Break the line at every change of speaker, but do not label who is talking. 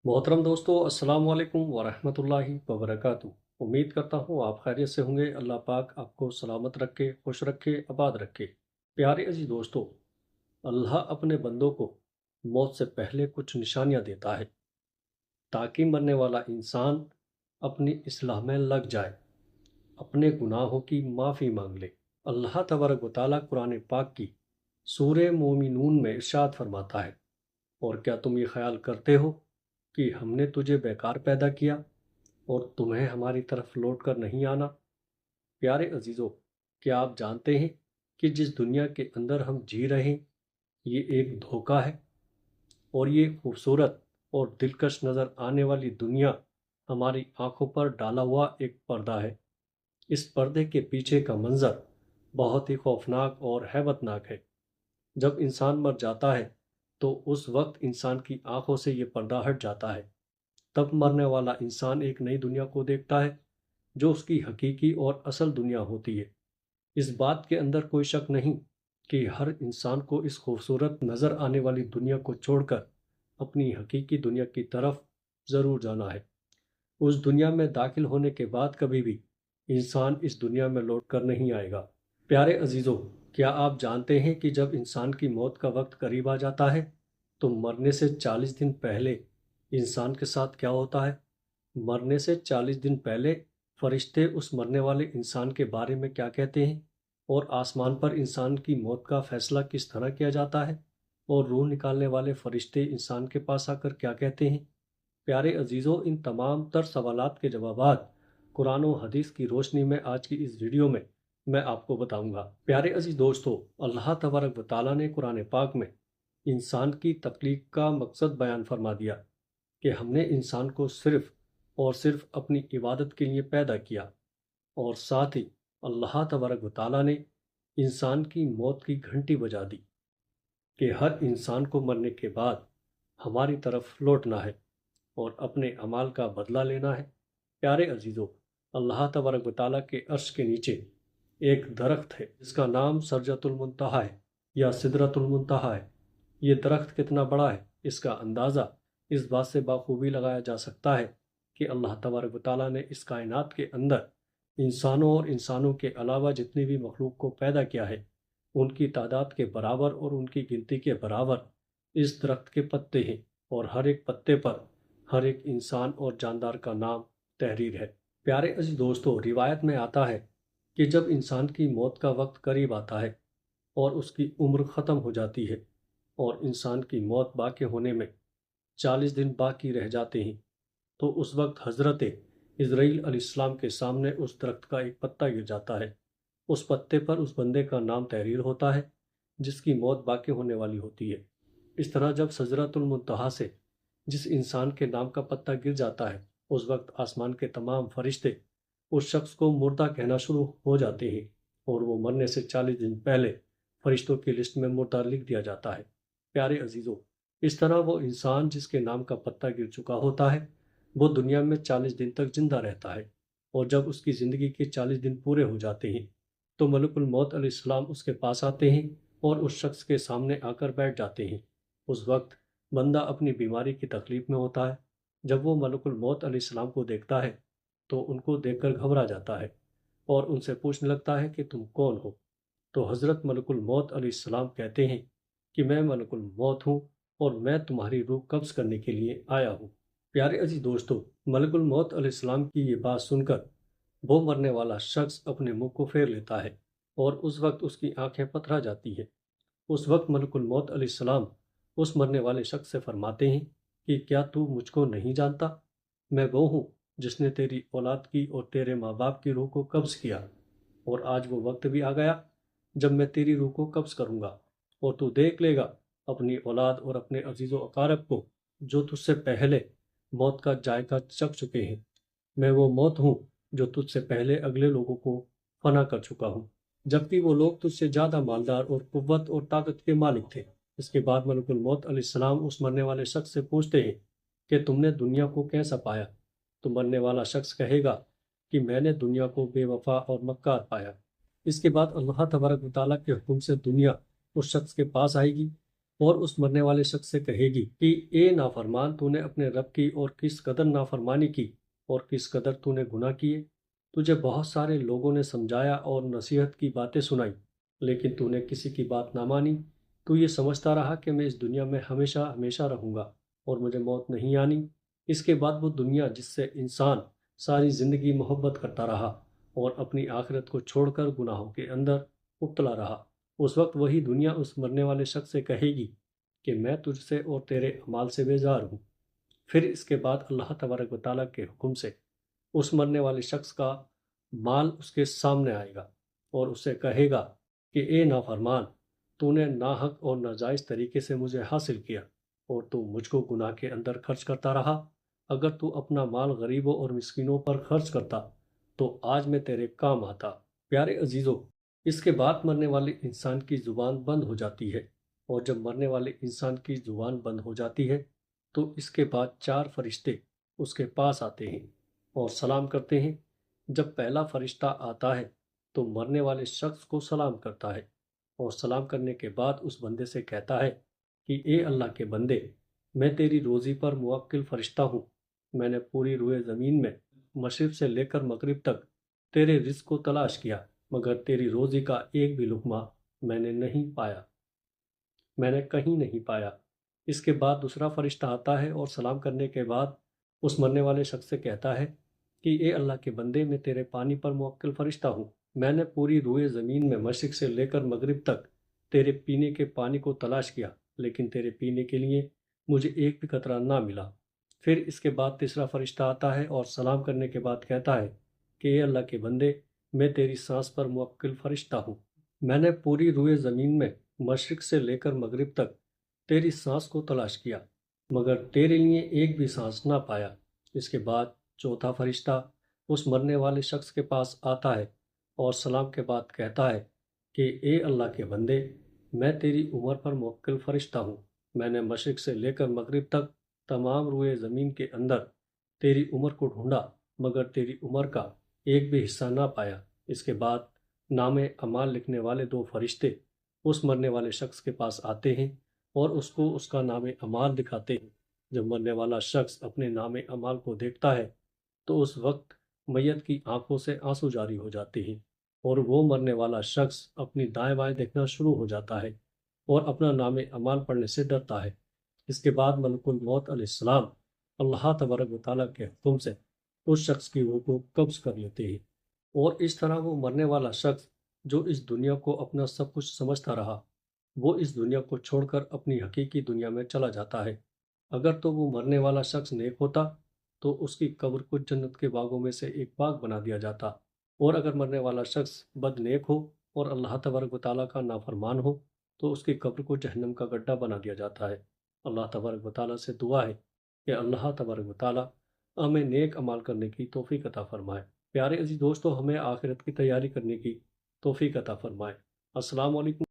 मोहतरम दोस्तों, अस्सलाम वालेकुम वरहमतुल्लाहि वबरकातुहू। उम्मीद करता हूँ आप खैरियत से होंगे। अल्लाह पाक आपको सलामत रखे, खुश रखे, आबाद रखे। प्यारे अजीज दोस्तों, अल्लाह अपने बंदों को मौत से पहले कुछ निशानियाँ देता है ताकि मरने वाला इंसान अपनी इस्लाह में लग जाए, अपने गुनाहों की माफ़ी मांग ले। अल्लाह तबारक व तआला कुरान पाक की सूरे मोमिनून में इरशाद फरमाता है, और क्या तुम ये ख्याल करते हो कि हमने तुझे बेकार पैदा किया और तुम्हें हमारी तरफ लौट कर नहीं आना। प्यारे अजीज़ों, क्या आप जानते हैं कि जिस दुनिया के अंदर हम जी रहे हैं, ये एक धोखा है, और ये खूबसूरत और दिलकश नज़र आने वाली दुनिया हमारी आंखों पर डाला हुआ एक पर्दा है। इस पर्दे के पीछे का मंजर बहुत ही खौफनाक और हैबतनाक है। जब इंसान मर जाता है तो उस वक्त इंसान की आंखों से ये पर्दा हट जाता है। तब मरने वाला इंसान एक नई दुनिया को देखता है जो उसकी हकीकी और असल दुनिया होती है। इस बात के अंदर कोई शक नहीं कि हर इंसान को इस खूबसूरत नज़र आने वाली दुनिया को छोड़कर अपनी हकीकी दुनिया की तरफ ज़रूर जाना है। उस दुनिया में दाखिल होने के बाद कभी भी इंसान इस दुनिया में लौट कर नहीं आएगा। प्यारे अजीज़ों, क्या आप जानते हैं कि जब इंसान की मौत का वक्त करीब आ जाता है तो मरने से 40 दिन पहले इंसान के साथ क्या होता है? मरने से 40 दिन पहले फरिश्ते उस मरने वाले इंसान के बारे में क्या कहते हैं, और आसमान पर इंसान की मौत का फैसला किस तरह किया जाता है, और रूह निकालने वाले फरिश्ते इंसान के पास आकर क्या कहते हैं। प्यारे अजीज़ों, इन तमाम तर सवालात के जवाबात कुरान और हदीस की रोशनी में आज की इस वीडियो में मैं आपको बताऊंगा। प्यारे अजीज दोस्तों, अल्लाह तबारक व तआला ने कुरान पाक में इंसान की तख्लीक का मकसद बयान फरमा दिया कि हमने इंसान को सिर्फ और सिर्फ अपनी इबादत के लिए पैदा किया, और साथ ही अल्लाह तबारक व तआला ने इंसान की मौत की घंटी बजा दी कि हर इंसान को मरने के बाद हमारी तरफ लौटना है और अपने अमाल का बदला लेना है। प्यारे अजीज़ों, अल्लाह तबारक व तआला के अर्श के नीचे एक दरख्त है जिसका नाम सरजतुल मुंतहा है या सिदरतुल मुंतहा है। ये दरख्त कितना बड़ा है, इसका अंदाज़ा इस बात से बाखूबी लगाया जा सकता है कि अल्लाह तबारक व तआला ने इस कायनात के अंदर इंसानों और इंसानों के अलावा जितनी भी मखलूक को पैदा किया है, उनकी तादाद के बराबर और उनकी गिनती के बराबर इस दरख्त के पत्ते हैं, और हर एक पत्ते पर हर एक इंसान और जानदार का नाम तहरीर है। प्यारे अजीज दोस्तों, रिवायत में आता है कि जब इंसान की मौत का वक्त करीब आता है और उसकी उम्र ख़त्म हो जाती है और इंसान की मौत बाकी होने में 40 दिन बाकी रह जाते हैं, तो उस वक्त हज़रत इज़राइल अलैहिस्सलाम के सामने उस दरख्त का एक पत्ता गिर जाता है। उस पत्ते पर उस बंदे का नाम तहरीर होता है जिसकी मौत बाकी होने वाली होती है। इस तरह जब सजरतुल मुंतहा से जिस इंसान के नाम का पत्ता गिर जाता है, उस वक्त आसमान के तमाम फरिश्ते उस शख्स को मुर्दा कहना शुरू हो जाते हैं, और वो मरने से 40 दिन पहले फरिश्तों की लिस्ट में मुर्दा लिख दिया जाता है। प्यारे अजीज़ों, इस तरह वो इंसान जिसके नाम का पत्ता गिर चुका होता है, वो दुनिया में 40 दिन तक जिंदा रहता है, और जब उसकी ज़िंदगी के 40 दिन पूरे हो जाते हैं तो मलकुल मौत अलैहिस्सलाम उसके पास आते हैं और उस शख्स के सामने आकर बैठ जाते हैं। उस वक्त बंदा अपनी बीमारी की तकलीफ में होता है। जब वो मलकुल मौत अलैहिस्सलाम को देखता है तो उनको देखकर घबरा जाता है और उनसे पूछने लगता है कि तुम कौन हो। तो हज़रत मलकुल मौत अलैहिस्सलाम कहते हैं कि मैं मलकुल मौत हूँ और मैं तुम्हारी रूह कब्ज़ करने के लिए आया हूँ। प्यारे अजीज दोस्तों, मलकुल मौत अलैहिस्सलाम की ये बात सुनकर वो मरने वाला शख्स अपने मुंह को फेर लेता है और उस वक्त उसकी आंखें पथरा जाती है। उस वक्त मलकुल मौत अलैहिस्सलाम उस मरने वाले शख्स से फरमाते हैं कि क्या तू मुझको नहीं जानता? मैं वो हूँ जिसने तेरी औलाद की और तेरे माँ बाप की रूह को कब्ज़ किया, और आज वो वक्त भी आ गया जब मैं तेरी रूह को कब्ज़ करूँगा, और तू देख लेगा अपनी औलाद और अपने अजीज़ व अकारब को जो तुझसे पहले मौत का जायका चख चुके हैं। मैं वो मौत हूँ जो तुझसे पहले अगले लोगों को फना कर चुका हूँ, जबकि वो लोग तुझसे ज़्यादा मालदार और कुव्वत और ताकत के मालिक थे। इसके बाद मलकुल मौत अलैहिस्सलाम उस मरने वाले शख्स से पूछते हैं कि तुमने दुनिया को कैसा पाया? तो मरने वाला शख्स कहेगा कि मैंने दुनिया को बेवफा और मक्कार पाया। इसके बाद अल्लाह तबारक व तआला के हुक्म से दुनिया उस शख्स के पास आएगी اور اس مرنے والے شخص سے کہے گی کہ اے نافرمان، تو نے اپنے رب کی اور کس قدر نافرمانی کی اور کس قدر تو نے گناہ کیے۔ تجھے بہت سارے لوگوں نے سمجھایا اور نصیحت کی باتیں سنائی، لیکن تو نے کسی کی بات نہ مانی۔ تو یہ سمجھتا رہا کہ میں اس دنیا میں ہمیشہ ہمیشہ رہوں گا اور مجھے موت نہیں آنی۔ اس کے بعد وہ دنیا جس سے انسان ساری زندگی محبت کرتا رہا اور اپنی آخرت کو چھوڑ کر گناہوں کے اندر مبتلا رہا، اس وقت وہی دنیا اس مرنے والے شخص سے کہے گی کہ میں تجھ سے اور تیرے اعمال سے بیزار ہوں۔ پھر اس کے بعد اللہ تبارک و تعالیٰ کے حکم سے اس مرنے والے شخص کا مال اس کے سامنے آئے گا اور اسے کہے گا کہ اے نافرمان، تو نے ناحق اور ناجائز طریقے سے مجھے حاصل کیا اور تو مجھ کو گناہ کے اندر خرچ کرتا رہا۔ اگر تو اپنا مال غریبوں اور مسکینوں پر خرچ کرتا تو آج میں تیرے کام آتا۔ پیارے عزیزو، اس کے بعد مرنے والے انسان کی زبان بند ہو جاتی ہے، اور جب مرنے والے انسان کی زبان بند ہو جاتی ہے تو اس کے بعد 4 فرشتے اس کے پاس آتے ہیں اور سلام کرتے ہیں۔ جب پہلا فرشتہ آتا ہے تو مرنے والے شخص کو سلام کرتا ہے اور سلام کرنے کے بعد اس بندے سے کہتا ہے کہ اے اللہ کے بندے، میں تیری روزی پر موکل فرشتہ ہوں۔ میں نے پوری روئے زمین میں مشرق سے لے کر مغرب تک تیرے رزق کو تلاش کیا، مگر تیری روزی کا ایک بھی لقمہ میں نے نہیں پایا، میں نے کہیں نہیں پایا۔ اس کے بعد دوسرا فرشتہ آتا ہے اور سلام کرنے کے بعد اس مرنے والے شخص سے کہتا ہے کہ اے اللہ کے بندے، میں تیرے پانی پر موکل فرشتہ ہوں۔ میں نے پوری روئے زمین میں مشرق سے لے کر مغرب تک تیرے پینے کے پانی کو تلاش کیا، لیکن تیرے پینے کے لیے مجھے ایک بھی قطرہ نہ ملا۔ پھر اس کے بعد تیسرا فرشتہ آتا ہے اور سلام کرنے کے بعد کہتا ہے کہ اے اللہ کے بندے، میں تیری سانس پر موکل فرشتہ ہوں۔ میں نے پوری روئے زمین میں مشرق سے لے کر مغرب تک تیری سانس کو تلاش کیا، مگر تیرے لیے ایک بھی سانس نہ پایا۔ اس کے بعد چوتھا فرشتہ اس مرنے والے شخص کے پاس آتا ہے اور سلام کے بعد کہتا ہے کہ اے اللہ کے بندے، میں تیری عمر پر موکل فرشتہ ہوں۔ میں نے مشرق سے لے کر مغرب تک تمام روئے زمین کے اندر تیری عمر کو ڈھونڈا، مگر تیری عمر کا ایک بھی حصہ نہ پایا۔ اس کے بعد نام اعمال لکھنے والے 2 فرشتے اس مرنے والے شخص کے پاس آتے ہیں اور اس کو اس کا نام اعمال دکھاتے ہیں۔ جب مرنے والا شخص اپنے نام اعمال کو دیکھتا ہے تو اس وقت میت کی آنکھوں سے آنسو جاری ہو جاتے ہیں اور وہ مرنے والا شخص اپنی دائیں بائیں دیکھنا شروع ہو جاتا ہے اور اپنا نام اعمال پڑھنے سے ڈرتا ہے۔ اس کے بعد ملک الموت علیہ السلام اللہ تبارک و تعالیٰ کے حکم سے اس شخص کی روح کو قبض کر لیتے ہیں، اور اس طرح وہ مرنے والا شخص جو اس دنیا کو اپنا سب کچھ سمجھتا رہا، وہ اس دنیا کو چھوڑ کر اپنی حقیقی دنیا میں چلا جاتا ہے۔ اگر تو وہ مرنے والا شخص نیک ہوتا تو اس کی قبر کو جنت کے باغوں میں سے ایک باغ بنا دیا جاتا، اور اگر مرنے والا شخص بد نیک ہو اور اللہ تبارک و تعالیٰ کا نافرمان ہو تو اس کی قبر کو جہنم کا گڈھا بنا دیا جاتا ہے۔ اللہ تبارک و تعالیٰ سے دعا ہے کہ اللہ تبارک و تعالیٰ ہمیں نیک عمال کرنے کی توفیق عطا فرمائے۔ پیارے عزیز دوستو، ہمیں آخرت کی تیاری کرنے کی توفیق عطا فرمائے۔ السلام علیکم۔